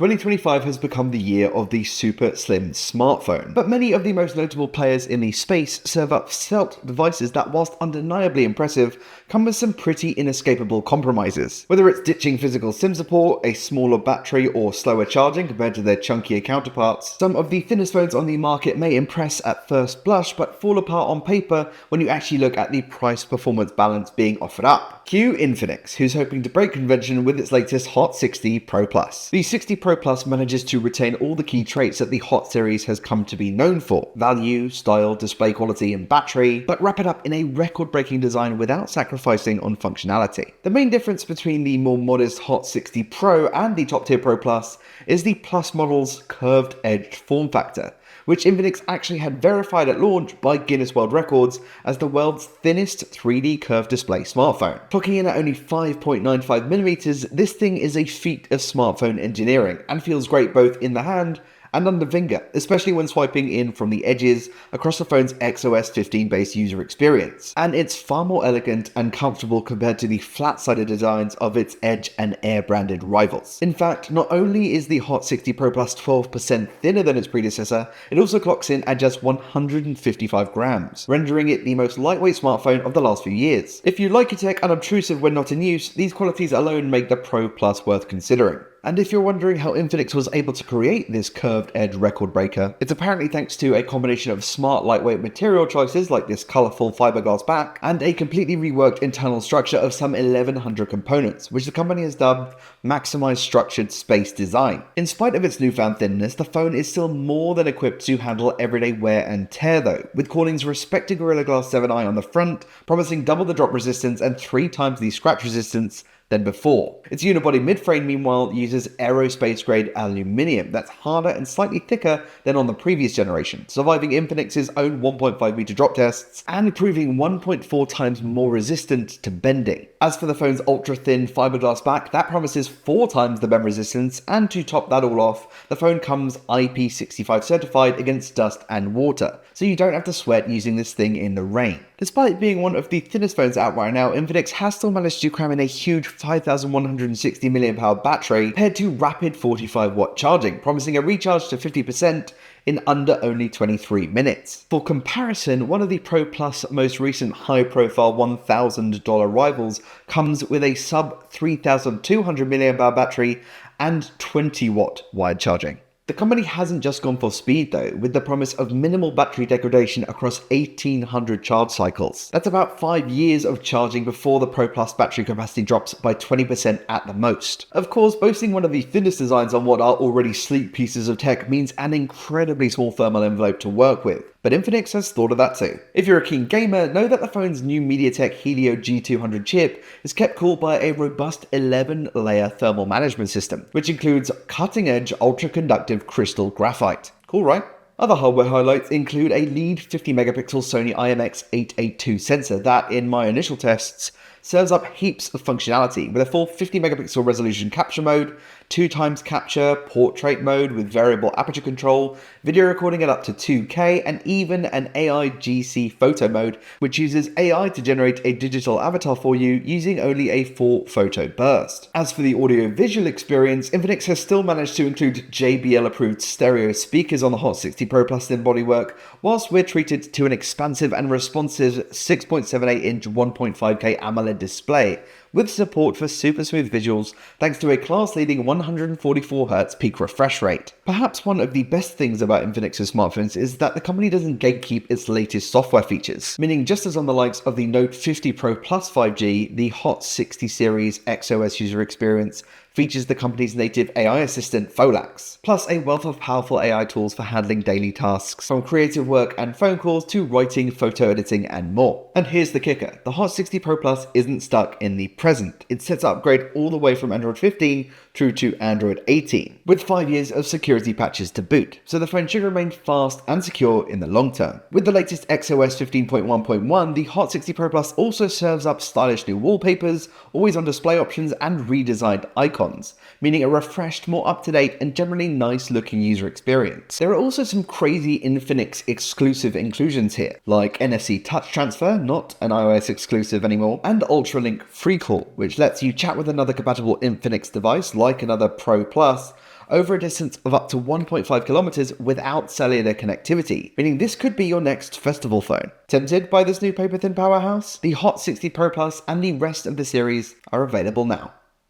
2025 has become the year of the super slim smartphone, but many of the most notable players in the space serve up stealth devices that, whilst undeniably impressive, come with some pretty inescapable compromises. Whether it's ditching physical SIM support, a smaller battery, or slower charging compared to their chunkier counterparts, some of the thinnest phones on the market may impress at first blush, but fall apart on paper when you actually look at the price-performance balance being offered up. Cue Infinix, who's hoping to break convention with its latest HOT 60 Pro Plus. The 60 Pro Plus manages to retain all the key traits that the HOT series has come to be known for: value, style, display quality, and battery, but wrap it up in a record-breaking design without sacrificing on functionality. The main difference between the more modest HOT 60 Pro and the top-tier Pro Plus is the Plus model's curved-edged form factor, which Infinix actually had verified at launch by Guinness World Records as the world's thinnest 3D curved display smartphone. Clocking in at only 5.95mm, this thing is a feat of smartphone engineering and feels great both in the hand and under finger, especially when swiping in from the edges across the phone's XOS 15 based user experience. And it's far more elegant and comfortable compared to the flat-sided designs of its Edge and Air branded rivals. In fact, not only is the HOT 60 Pro Plus 12% thinner than its predecessor, it also clocks in at just 155 grams, rendering it the most lightweight smartphone of the last few years. If you like your tech unobtrusive when not in use, these qualities alone make the Pro Plus worth considering. And if you're wondering how Infinix was able to create this curved edge record breaker, it's apparently thanks to a combination of smart lightweight material choices like this colourful fiberglass back and a completely reworked internal structure of some 1100 components, which the company has dubbed Maximized Structured Space Design. In spite of its newfound thinness, the phone is still more than equipped to handle everyday wear and tear though, with Corning's respected Gorilla Glass 7i on the front, promising double the drop resistance and 3 times the scratch resistance than before. Its unibody mid-frame, meanwhile, uses aerospace-grade aluminium that's harder and slightly thicker than on the previous generation, surviving Infinix's own 1.5-meter drop tests and proving 1.4 times more resistant to bending. As for the phone's ultra-thin fiberglass back, that promises 4 times the bend resistance, and to top that all off, the phone comes IP65 certified against dust and water, so you don't have to sweat using this thing in the rain. Despite being one of the thinnest phones out right now, Infinix has still managed to cram in a huge 5160 mAh battery paired to rapid 45-watt charging, promising a recharge to 50% in under only 23 minutes. For comparison, one of the Pro Plus most recent high-profile $1,000 rivals comes with a sub 3200 mAh battery and 20-watt wired charging. The company hasn't just gone for speed though, with the promise of minimal battery degradation across 1800 charge cycles. That's about 5 years of charging before the Pro Plus battery capacity drops by 20% at the most. Of course, boasting one of the thinnest designs on what are already sleek pieces of tech means an incredibly small thermal envelope to work with. But Infinix has thought of that too. If you're a keen gamer, know that the phone's new MediaTek Helio G200 chip is kept cool by a robust 11-layer thermal management system, which includes cutting-edge ultra-conductive crystal graphite. Cool, right? Other hardware highlights include a lead 50-megapixel Sony IMX882 sensor that, in my initial tests, serves up heaps of functionality with a full 50-megapixel resolution capture mode, 2x capture, portrait mode with variable aperture control, video recording at up to 2K, and even an AI GC photo mode, which uses AI to generate a digital avatar for you using only a 4-photo burst. As for the audio-visual experience, Infinix has still managed to include JBL-approved stereo speakers on the HOT 60 Pro Plus thin bodywork, whilst we're treated to an expansive and responsive 6.78-inch 1.5K AMOLED display, with support for super smooth visuals thanks to a class-leading 144Hz peak refresh rate. Perhaps one of the best things about Infinix's smartphones is that the company doesn't gatekeep its latest software features, meaning just as on the likes of the Note 50 Pro Plus 5G, the HOT 60 series XOS user experience features the company's native AI assistant Folax, plus a wealth of powerful AI tools for handling daily tasks, from creative work and phone calls to writing, photo editing, and more. And here's the kicker: the HOT 60 Pro Plus isn't stuck in the present. It's set to upgrade all the way from Android 15 through to Android 18, with 5 years of security patches to boot, so the phone should remain fast and secure in the long term. With the latest XOS 15.1.1, the HOT 60 Pro Plus also serves up stylish new wallpapers, always-on display options, and redesigned icons, meaning a refreshed, more up-to-date, and generally nice-looking user experience. There are also some crazy Infinix exclusive inclusions here, like NFC touch transfer, not an iOS exclusive anymore, and UltraLink Free Call, which lets you chat with another compatible Infinix device like another Pro Plus over a distance of up to 1.5 kilometers without cellular connectivity, meaning this could be your next festival phone. Tempted by this new paper-thin powerhouse? The HOT 60 Pro Plus and the rest of the series are available now.